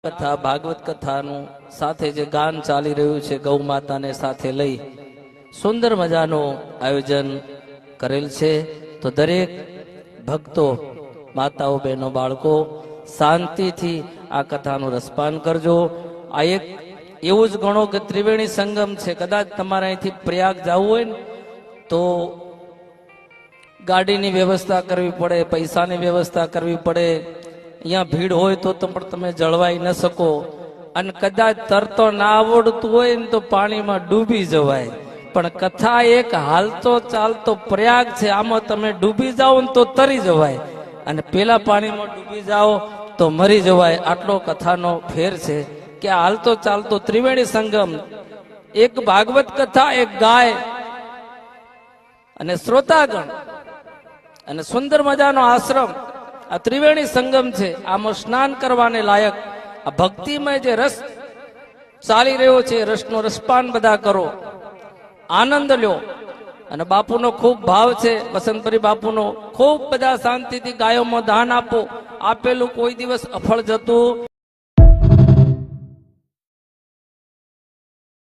કથા ભાગવત કથાનું સાથે જે ગાન ચાલી રહ્યું છે ગૌ માતાને સાથે લઈ સુંદર મજાનું આયોજન કરેલ છે। તો દરેક ભક્તો માતાઓ બહેનો બાળકો શાંતિથી આ કથાનું રસપાન કરજો। આ એક એવું જ ગણો કે ત્રિવેણી સંગમ છે। કદાચ તમારે અહીંથી પ્રયાગ જવું હોય ને તો ગાડીની વ્યવસ્થા કરવી પડે, પૈસાની વ્યવસ્થા કરવી પડે। અહીંયા ભીડ હોય તો પણ તમે જળવાઈ ન શકો, અને કદાચ તરતો ના આવડતું હોય ને તો પાણીમાં ડૂબી જવાય। પણ કથા એક હાલતો ચાલતો પ્રયાગ છે, આમાં તમે ડૂબી જાઓ ને તો તરી જવાય, અને પેલા પાણીમાં ડૂબી જાઓ તો મરી જવાય। આટલો કથાનો ફેર છે કે હાલતો ચાલતો ત્રિવેણી સંગમ, એક ભાગવત કથા, એક ગાય અને શ્રોતાગણ અને સુંદર મજાનો આશ્રમ, આ ત્રિવેણી સંગમ છે। આમાં સ્નાન કરવાને લાયક આ ભક્તિમય જે રસ ચાલી રહ્યો છે, રસનો રસપાન બધા કરો, આનંદ લ્યો। અને બાપુનો ખૂબ ભાવ છે, વસંતપરી બાપુનો, ખૂબ બધા શાંતિથી ગાયોમાં દાન આપો। આપેલું કોઈ દિવસ અફળ જતું